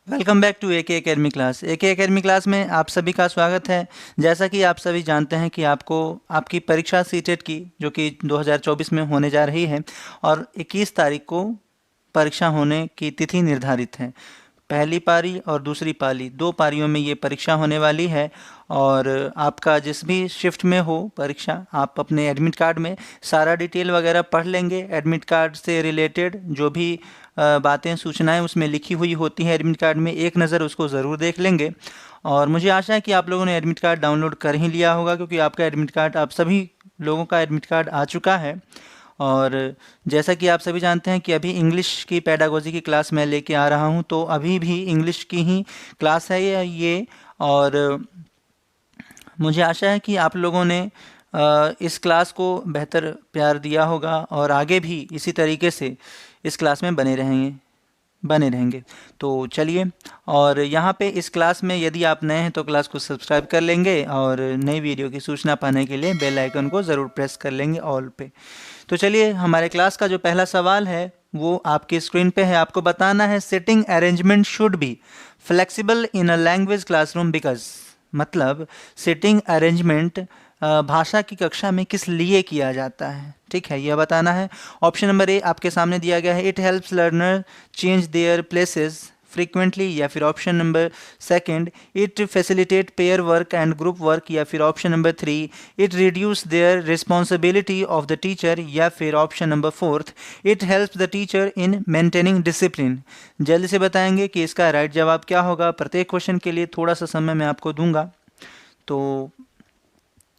Welcome back to AK academy class. AK academy class में आप सभी का स्वागत है। जैसा कि आप सभी जानते हैं कि आपको आपकी परीक्षा सीटेट की जो कि 2024 में होने जा रही है और 21 तारीख को परीक्षा होने की तिथि निर्धारित है। पहली पारी और दूसरी पाली, दो पारियों में ये परीक्षा होने वाली है और आपका जिस भी शिफ्ट में हो परीक्षा, आप अपने एडमिट कार्ड में सारा डिटेल वगैरह पढ़ लेंगे। एडमिट कार्ड से रिलेटेड जो भी बातें सूचनाएं उसमें लिखी हुई होती हैं एडमिट कार्ड में, एक नज़र उसको ज़रूर देख लेंगे। और मुझे आशा है कि आप लोगों ने एडमिट कार्ड डाउनलोड कर ही लिया होगा, क्योंकि आपका एडमिट कार्ड, आप सभी लोगों का एडमिट कार्ड आ चुका है। और जैसा कि आप सभी जानते हैं कि अभी इंग्लिश की पेडागोजी की क्लास मैं लेके आ रहा हूं, तो अभी भी इंग्लिश की ही क्लास है ये। और मुझे आशा है कि आप लोगों ने इस क्लास को बेहतर प्यार दिया होगा और आगे भी इसी तरीके से इस क्लास में बने रहेंगे। तो चलिए, और यहाँ पे इस क्लास में यदि आप नए हैं तो क्लास को सब्सक्राइब कर लेंगे और नई वीडियो की सूचना पाने के लिए बेल आइकन को ज़रूर प्रेस कर लेंगे ऑल पे। तो चलिए, हमारे क्लास का जो पहला सवाल है वो आपकी स्क्रीन पे है। आपको बताना है sitting arrangement should be flexible in a language classroom because, मतलब सिटिंग अरेंजमेंट भाषा की कक्षा में किस लिए किया जाता है, ठीक है, यह बताना है। ऑप्शन नंबर ए आपके सामने दिया गया है, it helps learner change their places frequently, या फिर option number second, it facilitate pair work and group work, या फिर option number three, it reduce their responsibility of the teacher, या फिर option number fourth, it helps the teacher in maintaining discipline. जल्दी से बताएंगे कि इसका राइट जवाब क्या होगा। प्रत्येक क्वेश्चन के लिए थोड़ा सा समय मैं आपको दूंगा, तो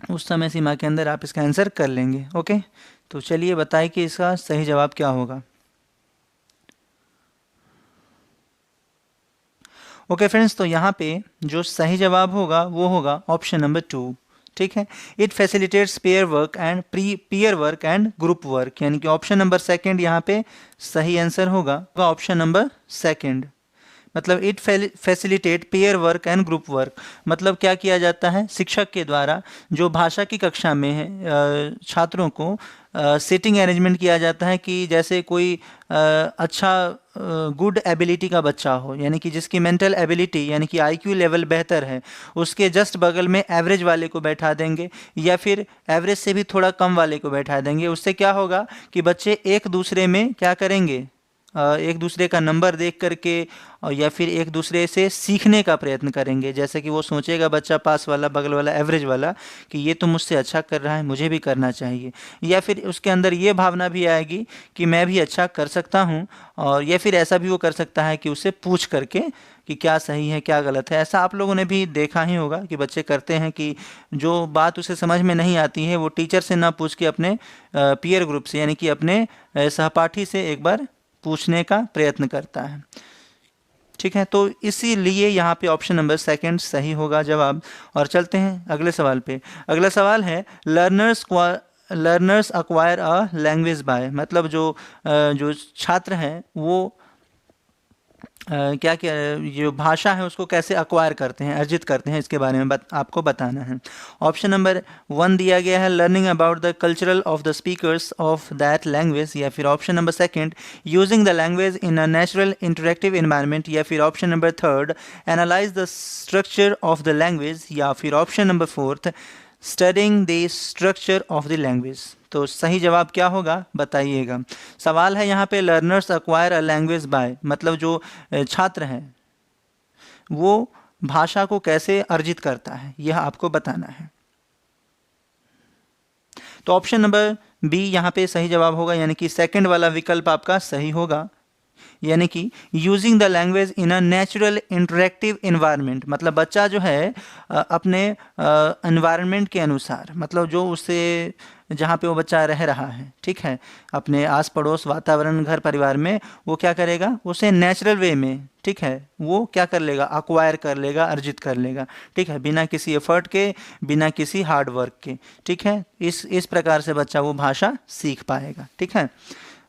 उस समय सीमा के अंदर आप इसका आंसर कर लेंगे। ओके, तो चलिए बताइए कि इसका सही जवाब क्या होगा। ओके फ्रेंड्स, तो यहाँ पे जो सही जवाब होगा वो होगा ऑप्शन नंबर 2, ठीक है। It facilitates pair work and group work, यानी कि ऑप्शन नंबर सेकंड यहाँ पे सही आंसर होगा ऑप्शन नंबर सेकंड। मतलब it facilitate pair work and group work, मतलब क्या किया जाता है, शिक्षक के द्वारा जो भाषा की कक्षा में है छात्रों को सिटिंग अरेंजमेंट किया जाता है कि जैसे कोई अच्छा गुड एबिलिटी का बच्चा हो, यानी कि जिसकी मेंटल एबिलिटी यानी कि आईक्यू लेवल बेहतर है, उसके जस्ट बगल में एवरेज वाले को बैठा देंगे, या फिर एवरेज से भी थोड़ा कम वाले को बैठा देंगे। उससे क्या होगा कि बच्चे एक दूसरे में क्या करेंगे, एक दूसरे का नंबर देख करके या फिर एक दूसरे से सीखने का प्रयत्न करेंगे। जैसे कि वो सोचेगा बच्चा पास वाला, बगल वाला, एवरेज वाला, कि ये तो मुझसे अच्छा कर रहा है, मुझे भी करना चाहिए, या फिर उसके अंदर ये भावना भी आएगी कि मैं भी अच्छा कर सकता हूँ। और या फिर ऐसा भी वो कर सकता है कि उससे पूछ करके कि क्या सही है क्या गलत है। ऐसा आप लोगों ने भी देखा ही होगा कि बच्चे करते हैं कि जो बात उसे समझ में नहीं आती है वो टीचर से ना पूछ के अपने पीयर ग्रुप से, यानी कि अपने सहपाठी से एक बार पूछने का प्रयत्न करता है, ठीक है। तो इसीलिए यहाँ पे ऑप्शन नंबर सेकंड सही होगा जवाब। और चलते हैं अगले सवाल पे। अगला सवाल है learners acquire a language by, मतलब जो छात्र हैं वो क्या क्या जो भाषा है उसको कैसे अक्वायर करते हैं, अर्जित करते हैं, इसके बारे में आपको बताना है। ऑप्शन नंबर 1 दिया गया है, learning about the cultural of the speakers of that language, या फिर option number second, using the language in a natural interactive environment, या फिर option number third, analyse the structure of the language, या फिर option number fourth, studying the structure of the language. तो सही जवाब क्या होगा बताइएगा। सवाल है यहाँ पे learners acquire a language by, मतलब जो छात्र हैं वो भाषा को कैसे अर्जित करता है, यह आपको बताना है। तो ऑप्शन नंबर बी यहाँ पे सही जवाब होगा, यानी कि सेकंड वाला विकल्प आपका सही होगा, यानी कि using the language in a natural interactive environment, मतलब बच्चा जो है अपने इन्वायरमेंट के अनुसार, मतलब जो उससे जहाँ पे वो बच्चा रह रहा है, ठीक है, अपने आस पड़ोस वातावरण घर परिवार में, वो क्या करेगा, उसे नेचुरल वे में, ठीक है, वो क्या कर लेगा, अक्वायर कर लेगा, अर्जित कर लेगा, ठीक है, बिना किसी एफर्ट के, बिना किसी हार्ड वर्क के, ठीक है। इस प्रकार से बच्चा वो भाषा सीख पाएगा, ठीक है,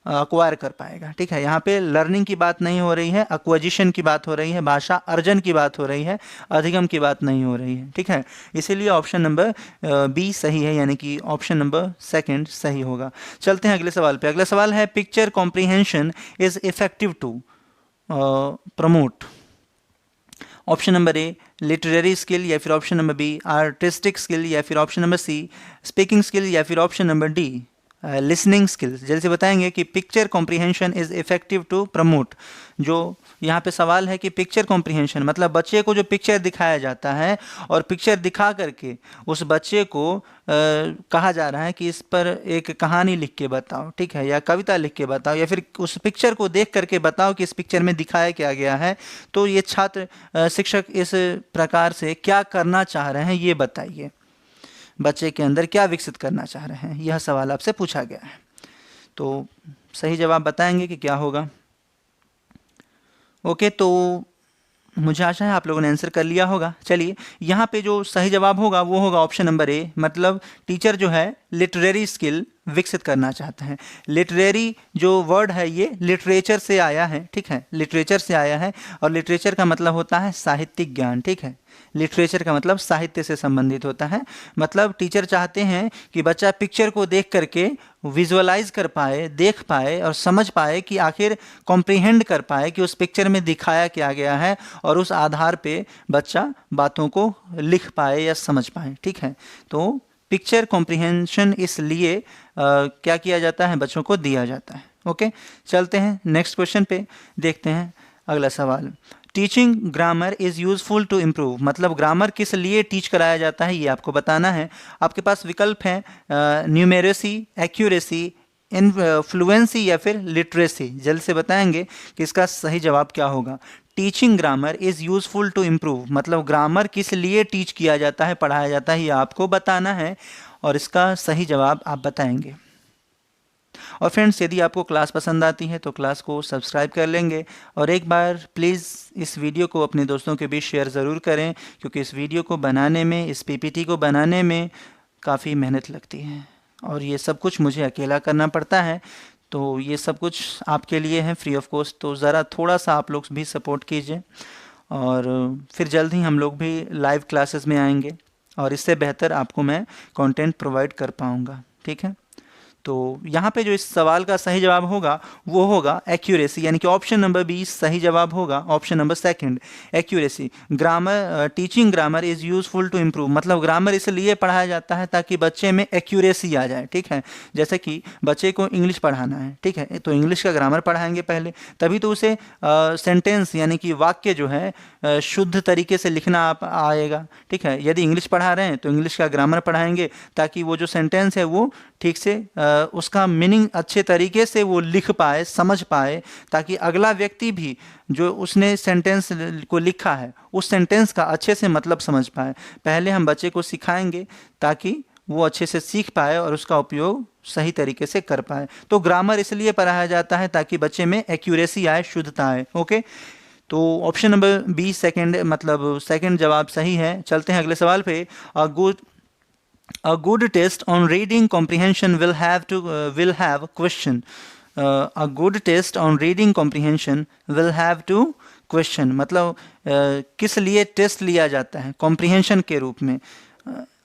अक्वायर कर पाएगा, ठीक है। यहाँ पे लर्निंग की बात नहीं हो रही है, एक्विजिशन की बात हो रही है, भाषा अर्जन की बात हो रही है, अधिगम की बात नहीं हो रही है, ठीक है। इसीलिए ऑप्शन नंबर बी सही है, यानी कि ऑप्शन नंबर सेकंड सही होगा। चलते हैं अगले सवाल पे। अगला सवाल है, picture comprehension is effective to promote option number A literary skill, या फिर option number B artistic skill, या फिर option number C speaking skill, या फिर option number D listening skills. जैसे बताएंगे कि picture comprehension is effective to promote. जो यहाँ पे सवाल है कि पिक्चर कॉम्प्रिहेंशन मतलब बच्चे को जो पिक्चर दिखाया जाता है और पिक्चर दिखा करके उस बच्चे को कहा जा रहा है कि इस पर एक कहानी लिख के बताओ, ठीक है, या कविता लिख के बताओ, या फिर उस पिक्चर को देख करके बताओ कि इस पिक्चर में दिखाया क्या गया है। तो ये छात्र शिक्षक इस प्रकार से क्या करना चाह रहे हैं ये बताइए, बच्चे के अंदर क्या विकसित करना चाह रहे हैं, यह सवाल आपसे पूछा गया है। तो सही जवाब बताएंगे कि क्या होगा। ओके, तो मुझे आशा है आप लोगों ने आंसर कर लिया होगा। चलिए, यहाँ पे जो सही जवाब होगा वो होगा ऑप्शन नंबर ए, मतलब टीचर जो है लिटरेरी स्किल विकसित करना चाहते हैं। लिटरेरी जो वर्ड है ये लिटरेचर से आया है, ठीक है, लिटरेचर से आया है, और लिटरेचर का मतलब होता है साहित्यिक ज्ञान, ठीक है, लिटरेचर का मतलब साहित्य से संबंधित होता है। मतलब टीचर चाहते हैं कि बच्चा पिक्चर को देख करके विजुअलाइज कर पाए, देख पाए और समझ पाए कि आखिर कॉम्प्रिहेंड कर पाए कि उस पिक्चर में दिखाया क्या गया है, और उस आधार पे बच्चा बातों को लिख पाए या समझ पाए, ठीक है। तो पिक्चर कॉम्प्रिहेंशन इसलिए क्या किया जाता है, बच्चों को दिया जाता है। ओके, चलते हैं नेक्स्ट क्वेश्चन पे, देखते हैं अगला सवाल। Teaching grammar is useful to improve, मतलब ग्रामर किस लिए टीच कराया जाता है ये आपको बताना है। आपके पास विकल्प हैं न्यूमेरेसी, एक्यूरेसी, इन्फ्लुएंसी या फिर लिटरेसी। जल्द से बताएंगे कि इसका सही जवाब क्या होगा। Teaching grammar is useful to improve, मतलब ग्रामर किस लिए टीच किया जाता है, पढ़ाया जाता है, ये आपको बताना है, और इसका सही जवाब आप बताएंगे। और फ्रेंड्स, यदि आपको क्लास पसंद आती है तो क्लास को सब्सक्राइब कर लेंगे, और एक बार प्लीज़ इस वीडियो को अपने दोस्तों के बीच शेयर ज़रूर करें, क्योंकि इस वीडियो को बनाने में, इस पीपीटी को बनाने में काफ़ी मेहनत लगती है, और ये सब कुछ मुझे अकेला करना पड़ता है। तो ये सब कुछ आपके लिए है फ्री ऑफ कॉस्ट, तो ज़रा थोड़ा सा आप लोग भी सपोर्ट कीजिए, और फिर जल्द ही हम लोग भी लाइव क्लासेस में आएंगे, और इससे बेहतर आपको मैं कंटेंट प्रोवाइड कर पाऊँगा, ठीक है। तो यहाँ पे जो इस सवाल का सही जवाब होगा वो होगा एक्यूरेसी, यानी कि ऑप्शन नंबर बी सही जवाब होगा, option number second accuracy. Grammar, teaching grammar is useful to improve, मतलब ग्रामर इसलिए पढ़ाया जाता है ताकि बच्चे में एक्यूरेसी आ जाए, ठीक है। जैसे कि बच्चे को इंग्लिश पढ़ाना है, ठीक है, तो इंग्लिश का ग्रामर पढ़ाएंगे पहले, तभी तो उसे सेंटेंस यानी कि वाक्य जो है शुद्ध तरीके से लिखना आप आएगा, ठीक है। यदि इंग्लिश पढ़ा रहे हैं तो इंग्लिश का ग्रामर पढ़ाएंगे, ताकि वो जो सेंटेंस है वो ठीक से उसका मीनिंग अच्छे तरीके से वो लिख पाए, समझ पाए, ताकि अगला व्यक्ति भी जो उसने सेंटेंस को लिखा है उस सेंटेंस का अच्छे से मतलब समझ पाए। पहले हम बच्चे को सिखाएंगे ताकि वो अच्छे से सीख पाए और उसका उपयोग सही तरीके से कर पाए। तो ग्रामर इसलिए पढ़ाया जाता है ताकि बच्चे में एक्यूरेसी आए, शुद्धता आए। ओके, तो ऑप्शन नंबर बी सेकंड, मतलब सेकंड जवाब सही है। चलते हैं अगले सवाल पे। A good test on reading comprehension will have question. A good test on reading comprehension will have to question, मतलब किस लिए टेस्ट लिया जाता है comprehension के रूप में।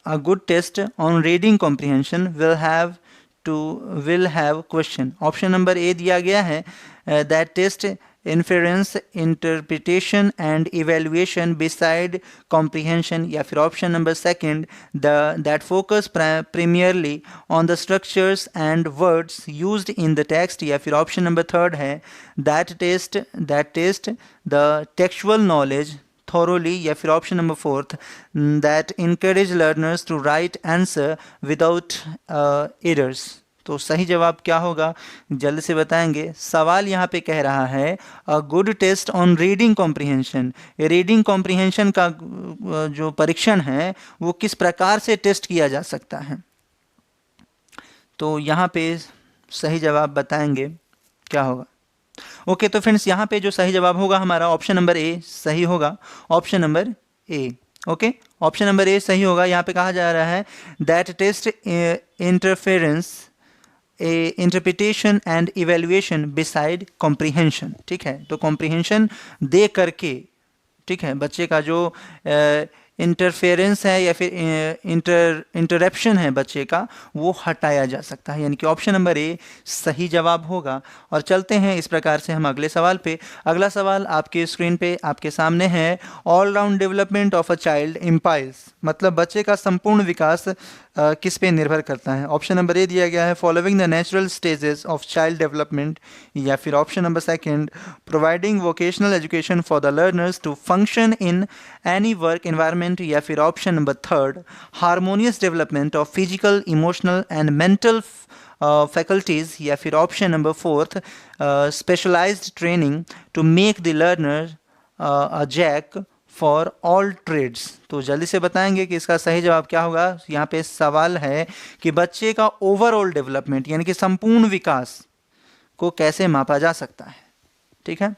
A good test on reading comprehension will have question. Option number ए दिया गया है that test inference, interpretation and evaluation beside comprehension, या फिर option number second that focus primarily on the structures and words used in the text, या फिर option number third है that test the textual knowledge thoroughly, या फिर option number fourth that encourage learners to write answer without errors। तो सही जवाब क्या होगा, जल्द से बताएंगे। सवाल यहाँ पे कह रहा है a good test on reading comprehension. Reading comprehension का जो परीक्षण है वो किस प्रकार से टेस्ट किया जा सकता है। तो यहाँ पे सही जवाब बताएंगे क्या होगा। ओके, तो फ्रेंड्स यहाँ पे जो सही जवाब होगा हमारा ऑप्शन नंबर ए सही होगा, option number A. Okay, option number A सही होगा। यहाँ पे कहा जा रहा है that test interference interpretation and evaluation beside comprehension, ठीक है। तो कॉम्प्रिहेंशन दे करके, ठीक है, बच्चे का जो इंटरफेरेंस है या फिर इंटरप्शन है बच्चे का, वो हटाया जा सकता है, यानी कि ऑप्शन नंबर ए सही जवाब होगा। और चलते हैं इस प्रकार से हम अगले सवाल पे। अगला सवाल आपके स्क्रीन पे आपके सामने है, all round development of a child implies, मतलब बच्चे का संपूर्ण विकास किस पे निर्भर करता है। ऑप्शन नंबर ए दिया गया है following the natural stages of child development, या फिर option number second providing vocational education for the learners to function in any work environment, या फिर option number third harmonious development of physical emotional and mental faculties, या फिर option number fourth specialised training to make the learner a jack for all trades. तो जल्दी से बताएंगे कि इसका सही जवाब क्या होगा। यहाँ पे सवाल है कि बच्चे का ओवरऑल डेवलपमेंट यानी कि संपूर्ण विकास को कैसे मापा जा सकता है। ठीक है,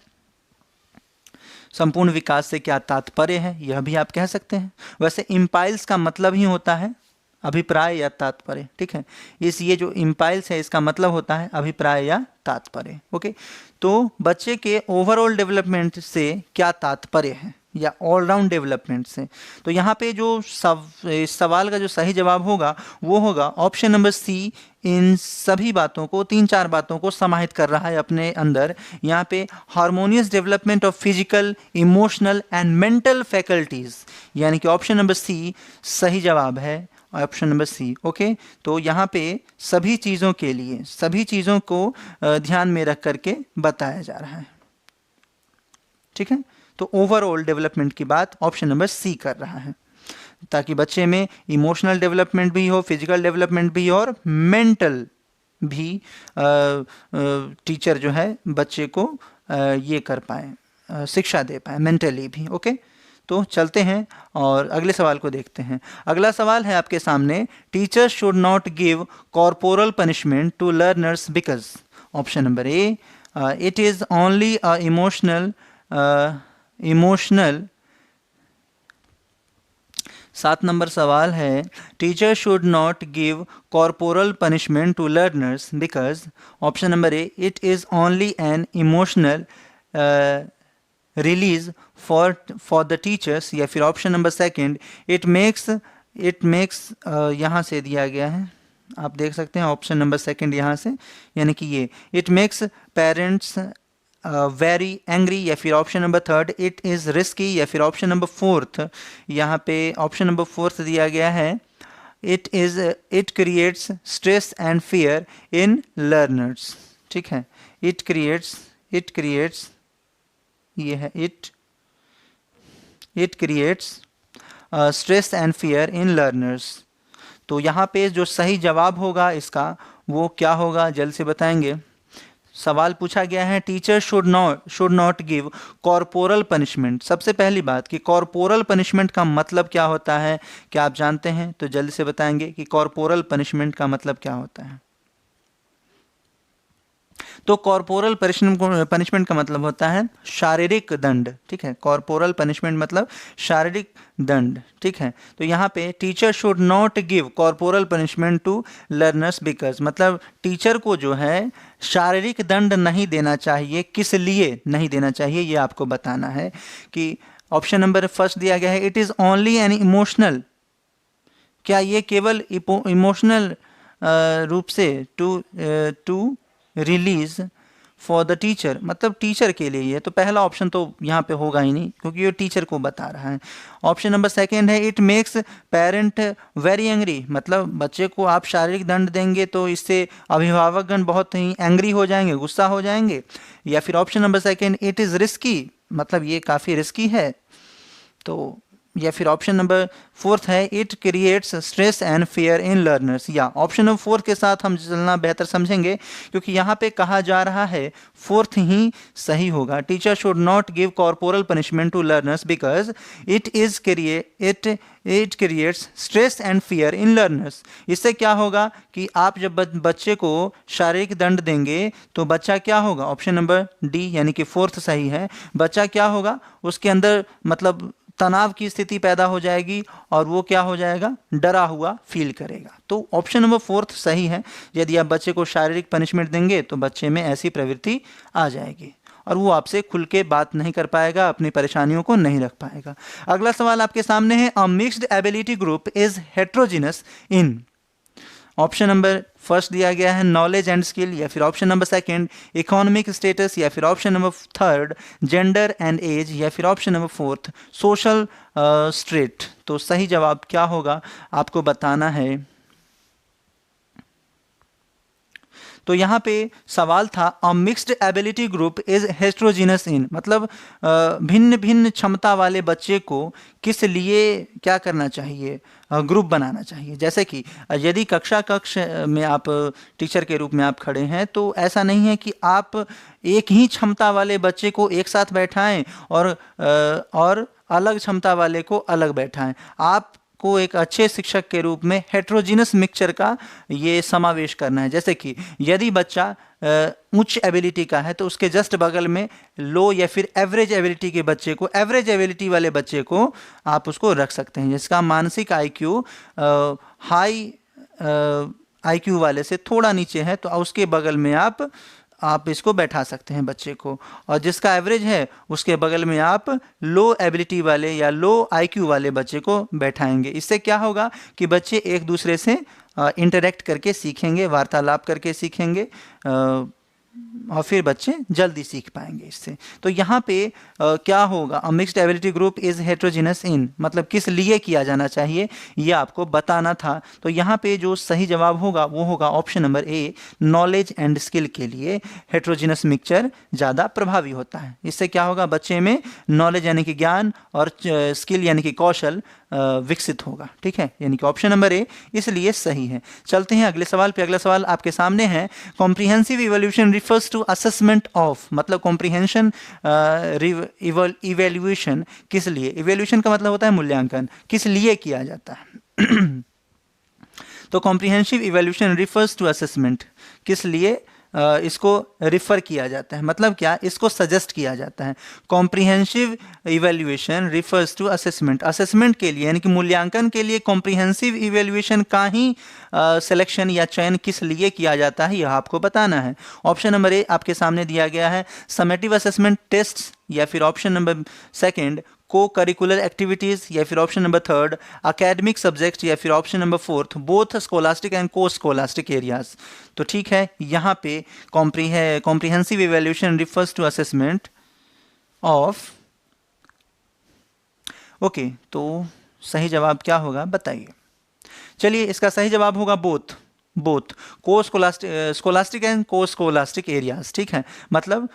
संपूर्ण विकास से क्या तात्पर्य है यह भी आप कह सकते हैं। वैसे इम्पाइल्स का मतलब ही होता है अभिप्राय या तात्पर्य। ठीक है, ये जो इम्पाइल्स है इसका मतलब होता है अभिप्राय या तात्पर्य। ओके, तो बच्चे के ओवरऑल डेवलपमेंट से क्या तात्पर्य है या ऑलराउंड डेवलपमेंट से। तो यहाँ पे जो सवाल का जो सही जवाब होगा वो होगा ऑप्शन नंबर सी। इन सभी बातों को, 3-4 बातों को समाहित कर रहा है अपने अंदर। यहाँ पे harmonious development of physical emotional and mental faculties, यानी कि ऑप्शन नंबर सी सही जवाब है, ऑप्शन नंबर सी। ओके, तो यहाँ पे सभी चीज़ों के लिए सभी चीज़ों को ध्यान में रख करके बताया जा रहा है। ठीक है, तो ओवरऑल डेवलपमेंट की बात ऑप्शन नंबर सी कर रहा है, ताकि बच्चे में इमोशनल डेवलपमेंट भी हो, फिजिकल डेवलपमेंट भी हो और मेंटल भी टीचर जो है बच्चे को ये कर पाए, शिक्षा दे पाए मेंटली भी। ओके, तो चलते हैं और अगले सवाल को देखते हैं। अगला सवाल है आपके सामने, teachers should not give corporal punishment to learners because. Option number A it is only a emotional 7 number सवाल है, teacher should not give corporal punishment to learners because. Option number A it is only an emotional release for the teachers, या फिर option number second it makes यहाँ से दिया गया है, आप देख सकते हैं ऑप्शन नंबर सेकंड यहाँ से, यानी कि ये it makes parents very angry, या फिर option number third it is risky, या फिर ऑप्शन नंबर फोर्थ यहाँ पे ऑप्शन नंबर फोर्थ दिया गया है it creates stress and fear in learners. ठीक है, इट क्रिएट्स ये है it creates stress and fear in learners. तो यहाँ पे जो सही जवाब होगा इसका वो क्या होगा, जल्द से बताएंगे। सवाल पूछा गया है teacher should not give corporal punishment. सबसे पहली बात कि कॉर्पोरल पनिशमेंट का मतलब क्या होता है, क्या आप जानते हैं? तो जल्दी से बताएंगे कि कॉर्पोरल पनिशमेंट का मतलब क्या होता है। तो कॉर्पोरल पनिशमेंट का मतलब होता है शारीरिक दंड। ठीक है, कॉर्पोरल पनिशमेंट मतलब शारीरिक दंड। ठीक है, तो यहाँ पे teacher should not give corporal punishment to learners because, मतलब टीचर को जो है शारीरिक दंड नहीं देना चाहिए। किस लिए नहीं देना चाहिए ये आपको बताना है। कि ऑप्शन नंबर फर्स्ट दिया गया है it is only an emotional, क्या ये केवल इमोशनल रूप से to release for the teacher, मतलब टीचर के लिए है। तो पहला ऑप्शन तो यहाँ पे होगा ही नहीं क्योंकि ये टीचर को बता रहा है। ऑप्शन नंबर सेकंड है it makes parent very angry, मतलब बच्चे को आप शारीरिक दंड देंगे तो इससे अभिभावकगण बहुत ही एंग्री हो जाएंगे, गुस्सा हो जाएंगे। या फिर option number second it is risky, मतलब ये काफ़ी रिस्की है। तो या फिर ऑप्शन नंबर फोर्थ है it creates stress and fear in learners. या ऑप्शन नंबर फोर्थ के साथ हम चलना बेहतर समझेंगे क्योंकि यहाँ पे कहा जा रहा है फोर्थ ही सही होगा। Teacher should not give corporal punishment to learners because it creates stress and fear in learners. इससे क्या होगा कि आप जब बच्चे को शारीरिक दंड देंगे तो बच्चा क्या होगा, ऑप्शन नंबर डी यानी कि फोर्थ सही है। बच्चा क्या होगा, उसके अंदर मतलब तनाव की स्थिति पैदा हो जाएगी और वो क्या हो जाएगा, डरा हुआ फील करेगा। तो ऑप्शन नंबर फोर्थ सही है। यदि आप बच्चे को शारीरिक पनिशमेंट देंगे तो बच्चे में ऐसी प्रवृत्ति आ जाएगी। और वो आपसे खुल के बात नहीं कर पाएगा, अपनी परेशानियों को नहीं रख पाएगा। अगला सवाल आपके सामने है, a mixed ability group is heterogeneous in. Option number first दिया गया है नॉलेज एंड स्किल, या फिर option number second economic status, या फिर option number third gender and age, या फिर option number fourth social state. तो सही जवाब क्या होगा आपको बताना है। तो यहाँ पे सवाल था a mixed ability group is heterogeneous in, मतलब भिन्न भिन्न क्षमता वाले बच्चे को किस लिए क्या करना चाहिए, ग्रुप बनाना चाहिए। जैसे कि यदि कक्ष में आप टीचर के रूप में आप खड़े हैं तो ऐसा नहीं है कि आप एक ही क्षमता वाले बच्चे को एक साथ बैठाएं और अलग क्षमता वाले को अलग बैठाएं। आप को एक अच्छे शिक्षक के रूप में हेट्रोजीनस मिक्सचर का ये समावेश करना है। जैसे कि यदि बच्चा उच्च एबिलिटी का है तो उसके जस्ट बगल में लो या फिर एवरेज एबिलिटी के बच्चे को, एवरेज एबिलिटी वाले बच्चे को आप उसको रख सकते हैं, जिसका मानसिक आईक्यू हाई आईक्यू वाले से थोड़ा नीचे है, तो उसके बगल में आप इसको बैठा सकते हैं बच्चे को। और जिसका एवरेज है उसके बगल में आप लो एबिलिटी वाले या लो आईक्यू वाले बच्चे को बैठाएंगे। इससे क्या होगा कि बच्चे एक दूसरे से इंटरेक्ट करके सीखेंगे, वार्तालाप करके सीखेंगे, और फिर बच्चे जल्दी सीख पाएंगे इससे। तो यहाँ पे क्या होगा, a mixed ability group is heterogeneous in, मतलब किस लिए किया जाना चाहिए ये आपको बताना था। तो यहाँ पे जो सही जवाब होगा वो होगा option number A, knowledge and skill के लिए हेट्रोजीनस मिक्सचर ज़्यादा प्रभावी होता है। इससे क्या होगा, बच्चे में नॉलेज यानी कि ज्ञान और स्किल यानी कि कौशल विकसित होगा। ठीक है, यानी कि ऑप्शन नंबर ए इसलिए सही है। चलते हैं अगले सवाल पे। अगला सवाल आपके सामने है, comprehensive evolution refers to assessment of, मतलब कॉम्प्रिहेंशन इवेल्यूएशन किस लिए, इवेल्यूशन का मतलब होता है मूल्यांकन, किस लिए किया जाता है। तो comprehensive evaluation refers to assessment, किस लिए इसको रिफर किया जाता है, मतलब क्या, इसको सजेस्ट किया जाता है। Comprehensive evaluation refers to assessment, assessment के लिए यानी कि मूल्यांकन के लिए कॉम्प्रिहेंसिव इवेल्यूएशन का ही सिलेक्शन या चयन किस लिए किया जाता है यह आपको बताना है। ऑप्शन नंबर ए आपके सामने दिया गया है समेटिव असेसमेंट टेस्ट, या फिर option number second co curricular activities, या फिर option number third academic subject, या फिर option number fourth both scholastic and co scholastic areas. तो ठीक है, यहाँ पे comprehensive evaluation refers to assessment of, okay, तो सही जवाब क्या होगा बताइए। चलिए, इसका सही जवाब होगा both co scholastic and co scholastic areas. ठीक है, मतलब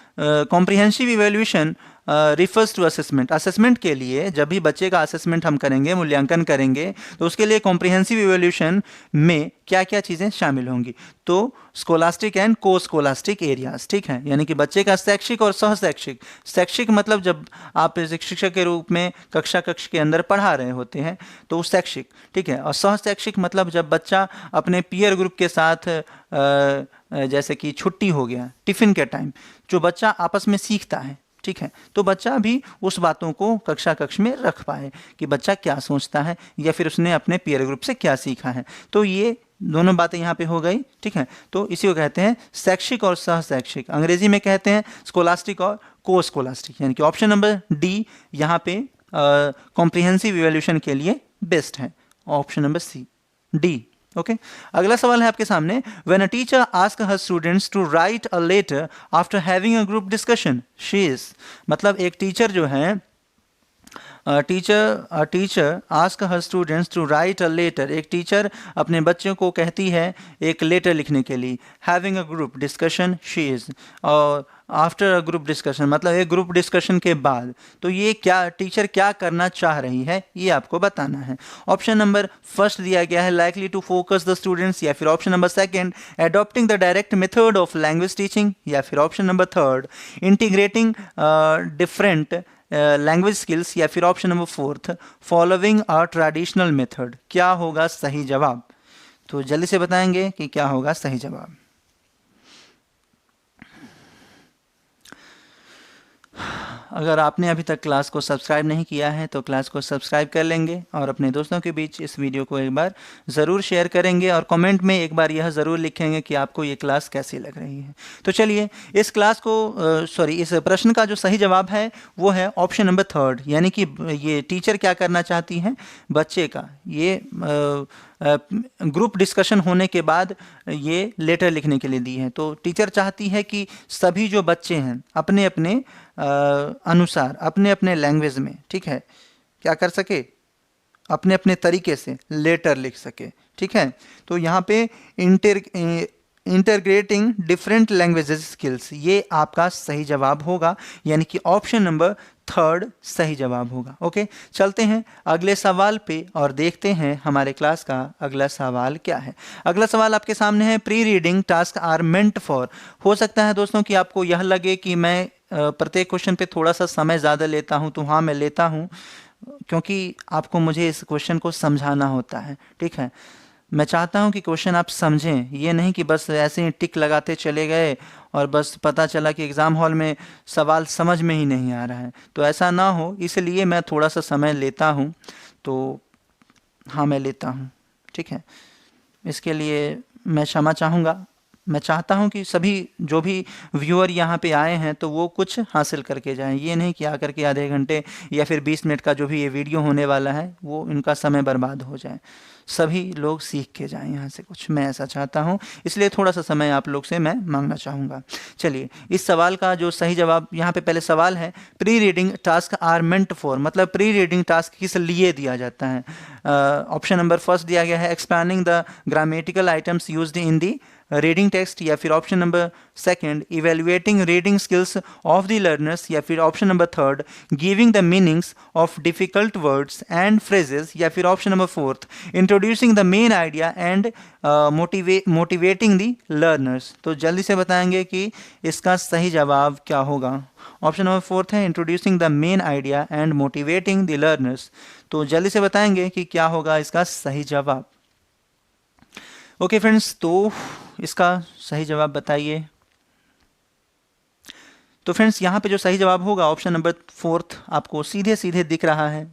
comprehensive evaluation refers to assessment, assessment के लिए जब भी बच्चे का असेसमेंट हम करेंगे, मूल्यांकन करेंगे, तो उसके लिए कॉम्प्रिहेंसिव इवैल्यूएशन में क्या क्या चीज़ें शामिल होंगी, तो scholastic and co scholastic areas. ठीक है, यानी कि बच्चे का शैक्षिक और सहशैक्षिक, शैक्षिक मतलब जब आप शिक्षक के रूप में कक्ष के अंदर पढ़ा रहे होते हैं तो वो शैक्षिक। ठीक है, और सहशैक्षिक मतलब जब बच्चा अपने पीयर ग्रुप के साथ जैसे कि छुट्टी हो गया, टिफ़िन के टाइम जो बच्चा आपस में सीखता है, ठीक है, तो बच्चा भी उस बातों को कक्ष में रख पाए कि बच्चा क्या सोचता है या फिर उसने अपने पीयर ग्रुप से क्या सीखा है। तो ये दोनों बातें यहाँ पे हो गई। ठीक है, तो इसी को कहते हैं शैक्षिक और सहशैक्षिक, अंग्रेजी में कहते हैं स्कोलास्टिक और को स्कोलास्टिक, यानी कि ऑप्शन नंबर डी यहाँ पे कॉम्प्रिहेंसिव इवैल्यूएशन के लिए बेस्ट है, option number C, D. Okay, अगला सवाल है आपके सामने, when a teacher ask her students to write a letter after having a group discussion she is, मतलब एक टीचर जो है teacher ask her students to write a letter, एक टीचर अपने बच्चों को कहती है एक लेटर लिखने के लिए, having a group discussion she is, और आफ्टर अ ग्रुप डिस्कशन मतलब एक ग्रुप डिस्कशन के बाद, तो ये क्या टीचर क्या करना चाह रही है ये आपको बताना है। ऑप्शन नंबर फर्स्ट दिया गया है likely to focus the students, या फिर option number second adopting the direct method of language teaching, या फिर option number third integrating different language skills, या फिर option number fourth following a traditional method. क्या होगा सही जवाब, तो जल्दी से बताएंगे कि क्या होगा सही जवाब। अगर आपने अभी तक क्लास को सब्सक्राइब नहीं किया है तो क्लास को सब्सक्राइब कर लेंगे और अपने दोस्तों के बीच इस वीडियो को एक बार ज़रूर शेयर करेंगे और कमेंट में एक बार यह ज़रूर लिखेंगे कि आपको ये क्लास कैसी लग रही है। तो चलिए इस क्लास को इस प्रश्न का जो सही जवाब है वो है ऑप्शन नंबर 3, यानी कि ये टीचर क्या करना चाहती हैं, बच्चे का ये ग्रुप डिस्कशन होने के बाद ये लेटर लिखने के लिए दी है। तो टीचर चाहती है कि सभी जो बच्चे हैं अपने अपने अनुसार अपने अपने लैंग्वेज में, ठीक है, क्या कर सके, अपने अपने तरीके से लेटर लिख सके, ठीक है। तो यहाँ पे इंटीग्रेटिंग डिफरेंट लैंग्वेजेस स्किल्स, ये आपका सही जवाब होगा, यानी कि ऑप्शन नंबर 3 सही जवाब होगा। ओके, चलते हैं अगले सवाल पे और देखते हैं हमारे क्लास का अगला सवाल क्या है। अगला सवाल आपके सामने है, pre reading task are meant for. हो सकता है दोस्तों कि आपको यह लगे कि मैं प्रत्येक क्वेश्चन पे थोड़ा सा समय ज़्यादा लेता हूँ, तो हाँ मैं लेता हूँ, क्योंकि आपको मुझे इस क्वेश्चन को समझाना होता है, ठीक है। मैं चाहता हूं कि क्वेश्चन आप समझें, ये नहीं कि बस ऐसे ही टिक लगाते चले गए और बस पता चला कि एग्ज़ाम हॉल में सवाल समझ में ही नहीं आ रहा है। तो ऐसा ना हो, इसलिए मैं थोड़ा सा समय लेता हूं। तो हाँ मैं लेता हूं, ठीक है। इसके लिए मैं क्षमा चाहूँगा। मैं चाहता हूं कि सभी जो भी व्यूअर यहाँ पे आए हैं तो वो कुछ हासिल करके जाएं, ये नहीं कि आकर के आधे घंटे या फिर 20 मिनट का जो भी ये वीडियो होने वाला है वो इनका समय बर्बाद हो जाए। सभी लोग सीख के जाएं यहाँ से कुछ, मैं ऐसा चाहता हूँ, इसलिए थोड़ा सा समय आप लोग से मैं मांगना चाहूँगा। चलिए इस सवाल का जो सही जवाब, यहाँ पे पहले सवाल है, pre reading task are meant for, मतलब प्री रीडिंग टास्क किस लिए दिया जाता है। ऑप्शन नंबर 1 दिया गया है, explaining the grammatical items used in the reading text, या फिर option number 2 evaluating reading skills of the learners, या फिर option number 3 giving the meanings of difficult words and phrases, या फिर option number 4 introducing the main idea and motivating the learners. तो जल्दी से बताएंगे कि इसका सही जवाब क्या होगा। ऑप्शन नंबर 4 है introducing the main idea and motivating the learners. तो जल्दी से बताएंगे कि क्या होगा इसका सही जवाब। ओके फ्रेंड्स, तो इसका सही जवाब बताइए। तो फ्रेंड्स यहाँ पे जो सही जवाब होगा ऑप्शन नंबर 4 आपको सीधे सीधे दिख रहा है,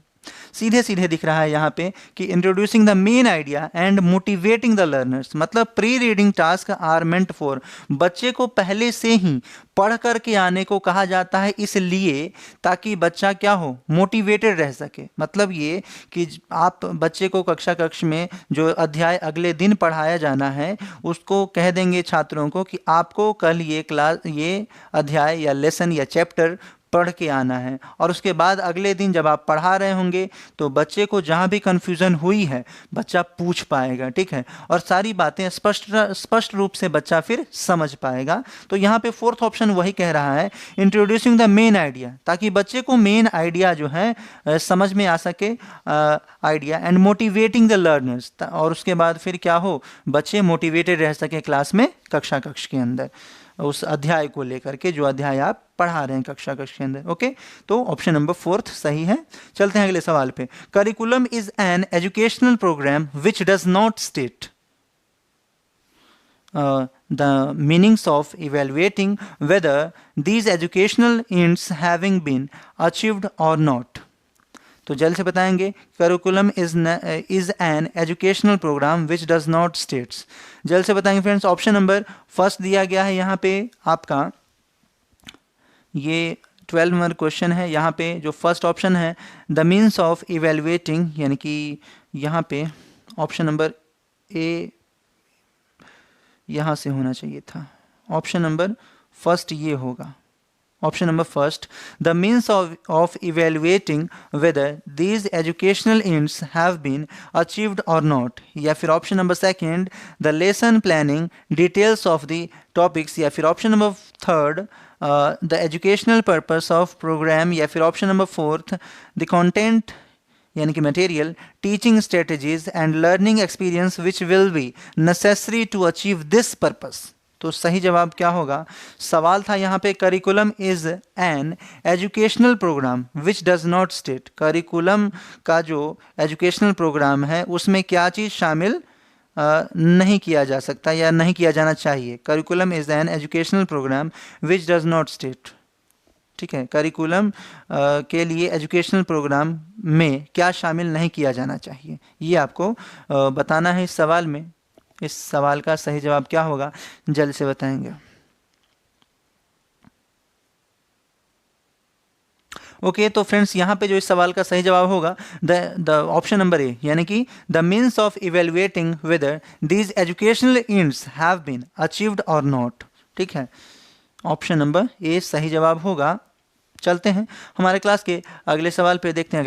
सीधे सीधे दिख रहा है यहाँ पे कि introducing the main idea and motivating the learners, मतलब pre reading task are meant for, बच्चे को पहले से ही पढ़ करके आने को कहा जाता है, इसलिए ताकि बच्चा क्या हो, मोटिवेटेड रह सके। मतलब ये कि आप बच्चे को कक्ष में जो अध्याय अगले दिन पढ़ाया जाना है उसको कह देंगे छात्रों को कि आपको कल ये अध्याय या लेसन या चैप्टर पढ़ के आना है, और उसके बाद अगले दिन जब आप पढ़ा रहे होंगे तो बच्चे को जहाँ भी कन्फ्यूज़न हुई है बच्चा पूछ पाएगा, ठीक है, और सारी बातें स्पष्ट रूप से बच्चा फिर समझ पाएगा। तो यहाँ पे 4th ऑप्शन वही कह रहा है, इंट्रोड्यूसिंग द मेन आइडिया, ताकि बच्चे को मेन आइडिया जो है समझ में आ सके, idea and motivating the learners, और उसके बाद फिर क्या हो, बच्चे मोटिवेटेड रह सके क्लास में, कक्ष के अंदर उस अध्याय को लेकर के जो अध्याय आप पढ़ा रहे हैं कक्ष के अंदर। ओके, तो ऑप्शन नंबर 4 सही है। चलते हैं अगले सवाल पे। Curriculum is an educational program which does not state the meanings of evaluating whether these educational ends having been achieved or not। तो जल्द से बताएंगे, curriculum is an educational program which does not states. जल्द से बताएंगे friends, option number 1 दिया गया है यहाँ पे आपका, ये 12 नंबर क्वेश्चन है। यहाँ पे जो फर्स्ट ऑप्शन है द मीन्स ऑफ इवेल्युएटिंग, यानी कि यहाँ पे ऑप्शन नंबर ए यहाँ से होना चाहिए था, ऑप्शन नंबर 1 ये होगा। Option number 1 the means of evaluating whether these educational ends have been achieved और नॉट, या फिर option number 2 the lesson planning details of the topics, या फिर option number 3 the educational purpose of program, या फिर option number 4 the content यानी कि material, teaching strategies and learning experience which will be necessary to achieve this purpose. तो सही जवाब क्या होगा। सवाल था यहाँ पे curriculum is an educational program which does not state, curriculum का जो एजुकेशनल प्रोग्राम है उसमें क्या चीज़ शामिल नहीं किया जा सकता या नहीं किया जाना चाहिए। Curriculum is an educational program which does not state, ठीक है, करिकुलम के लिए एजुकेशनल प्रोग्राम में क्या शामिल नहीं किया जाना चाहिए, ये आपको बताना है इस सवाल में। इस सवाल का सही जवाब क्या होगा जल्द से बताएंगे। ओके तो फ्रेंड्स यहाँ पे जो इस सवाल का सही जवाब होगा द ऑप्शन नंबर ए, यानी कि the means of evaluating whether these educational aims have been achieved और नॉट। ठीक है, ऑप्शन नंबर ए सही जवाब होगा। चलते हैं हमारे क्लास के अगले सवाल पे, देखते हैं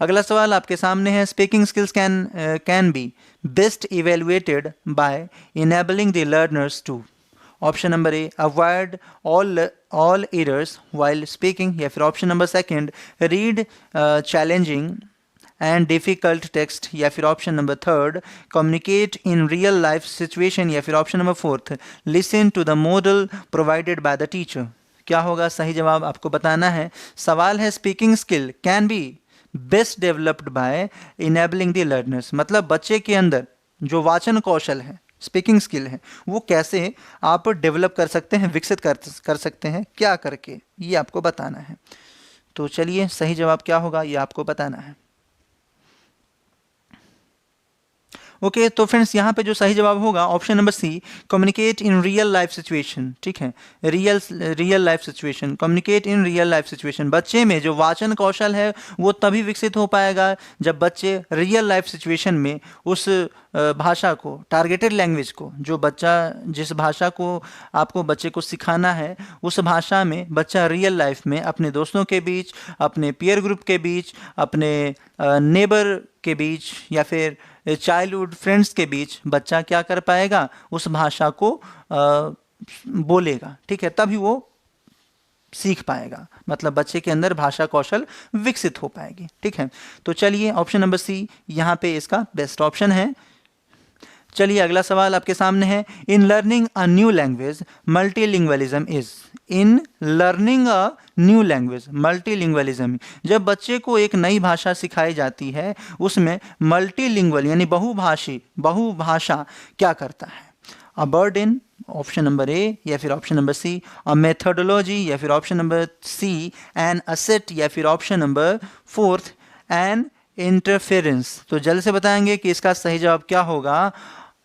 अगला सवाल आपके सामने है। Speaking skills can be best evaluated by enabling the learners to. Option number A, avoid all errors while speaking, या फिर option number second, read challenging and difficult text, या फिर option number third, communicate in real life situation, या फिर option number fourth, listen to the model provided by the teacher. क्या होगा सही जवाब आपको बताना है। सवाल है speaking skill can be best developed by enabling the learners, मतलब बच्चे के अंदर जो वाचन कौशल है, स्पीकिंग स्किल है, वो कैसे आप डेवलप कर सकते हैं, विकसित कर सकते हैं, क्या करके, ये आपको बताना है। तो चलिए सही जवाब क्या होगा ये आपको बताना है। ओके तो फ्रेंड्स यहाँ पे जो सही जवाब होगा option number C, communicate in real life situation. ठीक है, real life situation, communicate in real life situation. बच्चे में जो वाचन कौशल है वो तभी विकसित हो पाएगा जब बच्चे रियल लाइफ सिचुएशन में उस भाषा को, टारगेटेड लैंग्वेज को, जो बच्चा जिस भाषा को आपको बच्चे को सिखाना है, उस भाषा में बच्चा रियल लाइफ में अपने दोस्तों के बीच, अपने पीयर ग्रुप के बीच, अपने नेबर के बीच, या फिर चाइल्डहुड फ्रेंड्स के बीच बच्चा क्या कर पाएगा, उस भाषा को बोलेगा। ठीक है, तभी वो सीख पाएगा, मतलब बच्चे के अंदर भाषा कौशल विकसित हो पाएगी। ठीक है, तो चलिए ऑप्शन नंबर सी यहाँ पे इसका बेस्ट ऑप्शन है। चलिए अगला सवाल आपके सामने है। In learning a new language multilingualism is. In learning a new language multilingualism, जब बच्चे को एक नई भाषा सिखाई जाती है उसमें मल्टीलिंग्वल यानी बहुभाषा क्या करता है। A burden, option number A, या फिर option number C a methodology, या फिर option number C an asset, या फिर option number fourth an interference. तो जल्द से बताएंगे कि इसका सही जवाब क्या होगा।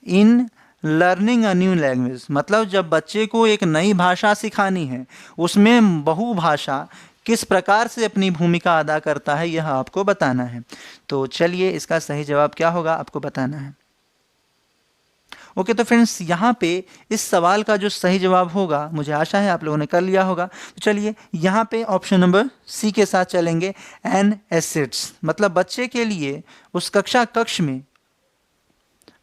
In learning a new language, मतलब जब बच्चे को एक नई भाषा सिखानी है उसमें बहुभाषा किस प्रकार से अपनी भूमिका अदा करता है यह आपको बताना है। तो चलिए इसका सही जवाब क्या होगा आपको बताना है। ओके तो फ्रेंड्स यहाँ पे इस सवाल का जो सही जवाब होगा, मुझे आशा है आप लोगों ने कर लिया होगा। तो चलिए यहाँ पे ऑप्शन नंबर सी के साथ चलेंगे, एन एसेट्स, मतलब बच्चे के लिए उस कक्ष में,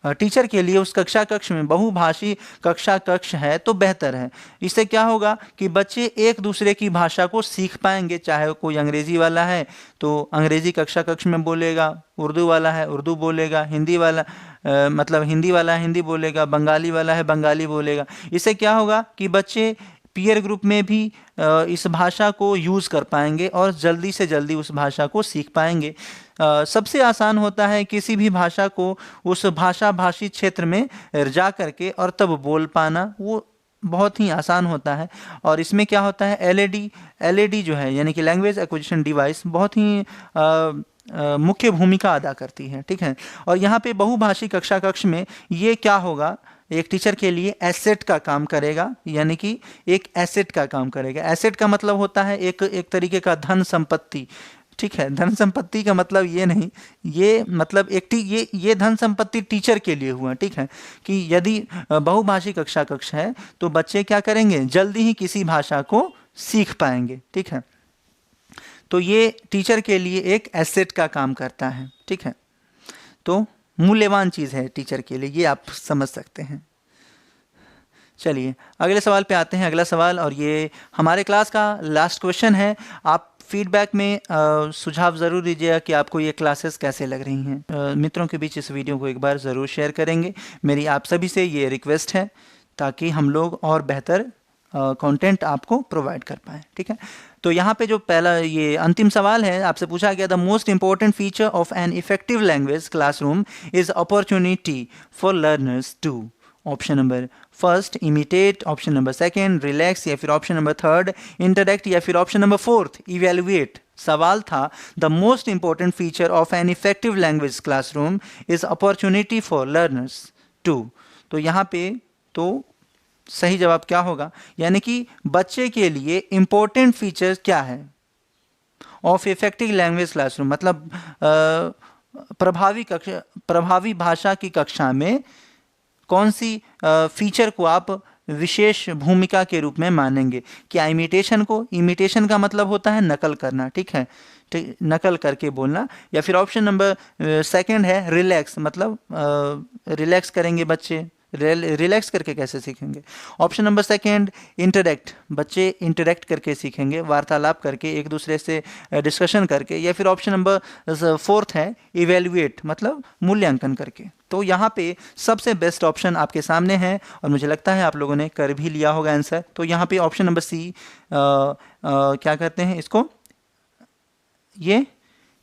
टीचर के लिए उस कक्षा कक्ष में बहुभाषी कक्षा कक्ष है तो बेहतर है। इससे क्या होगा कि बच्चे एक दूसरे की भाषा को सीख पाएंगे, चाहे कोई अंग्रेजी वाला है तो अंग्रेजी कक्षा कक्ष में बोलेगा, उर्दू वाला है उर्दू बोलेगा, हिंदी वाला मतलब हिंदी वाला है हिंदी बोलेगा, बंगाली वाला है बंगाली बोलेगा। इससे क्या होगा कि बच्चे पीयर ग्रुप में भी इस भाषा को यूज़ कर पाएंगे और जल्दी से जल्दी उस भाषा को सीख पाएंगे। सबसे आसान होता है किसी भी भाषा को उस भाषी क्षेत्र में जा करके और तब बोल पाना, वो बहुत ही आसान होता है। और इसमें क्या होता है, एलएडी जो है यानी कि लैंग्वेज एक्विजिशन डिवाइस बहुत ही मुख्य भूमिका अदा करती है। ठीक है, और यहाँ पे बहुभाषी कक्षा कक्ष में ये क्या होगा, एक टीचर के लिए एसेट का काम करेगा, यानी कि एक एसेट का काम करेगा। एसेट का मतलब होता है एक तरीके का धन संपत्ति। ठीक है, धन संपत्ति का मतलब ये नहीं, ये मतलब ये धन संपत्ति टीचर के लिए हुआ। ठीक है, कि यदि बहुभाषी कक्षा कक्ष है तो बच्चे क्या करेंगे, जल्दी ही किसी भाषा को सीख पाएंगे। ठीक है, तो ये टीचर के लिए एक एसेट का काम करता है। ठीक है, तो मूल्यवान चीज़ है टीचर के लिए, ये आप समझ सकते हैं। चलिए अगले सवाल पे आते हैं। अगला सवाल, और ये हमारे क्लास का लास्ट क्वेश्चन है। आप फीडबैक में सुझाव ज़रूर दीजिएगा कि आपको ये क्लासेस कैसे लग रही हैं। मित्रों के बीच इस वीडियो को एक बार ज़रूर शेयर करेंगे। मेरी आप सभी से ये रिक्वेस्ट है ताकि हम लोग और बेहतर कंटेंट आपको प्रोवाइड कर पाएँ। ठीक है, तो यहाँ पे जो पहला ये अंतिम सवाल है, आपसे पूछा गया, the most important feature of an effective language classroom is opportunity for learners to. Option number first imitate, option number second relax, या फिर ऑप्शन नंबर थर्ड इंटरेक्ट, या फिर ऑप्शन नंबर फोर्थ इवेल्युएट। सवाल था the most important feature of an effective language classroom is opportunity for learners to. तो यहाँ पे तो सही जवाब क्या होगा, यानी कि बच्चे के लिए इंपॉर्टेंट फीचर्स क्या है ऑफ इफेक्टिव लैंग्वेज क्लासरूम, मतलब प्रभावी भाषा की कक्षा में कौन सी फीचर को आप विशेष भूमिका के रूप में मानेंगे। क्या इमिटेशन को, इमिटेशन का मतलब होता है नकल करना, ठीक है, ठीक, नकल करके बोलना, या फिर ऑप्शन नंबर सेकंड है रिलैक्स, मतलब रिलैक्स करेंगे बच्चे, रिलैक्स करके कैसे सीखेंगे। ऑप्शन नंबर सेकंड इंटरेक्ट, बच्चे इंटरेक्ट करके सीखेंगे, वार्तालाप करके, एक दूसरे से डिस्कशन करके, या फिर ऑप्शन नंबर फोर्थ है इवेल्युएट, मतलब मूल्यांकन करके। तो यहाँ पे सबसे बेस्ट ऑप्शन आपके सामने है और मुझे लगता है आप लोगों ने कर भी लिया होगा आंसर। तो यहाँ पे ऑप्शन नंबर सी क्या कहते हैं इसको, ये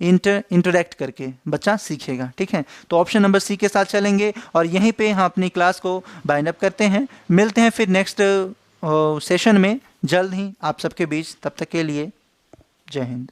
इंटरेक्ट करके बच्चा सीखेगा, ठीक है। तो ऑप्शन नंबर सी के साथ चलेंगे और यहीं पे हम अपनी क्लास को बाइंड अप करते हैं। मिलते हैं फिर नेक्स्ट सेशन में जल्द ही आप सबके बीच, तब तक के लिए जय हिंद।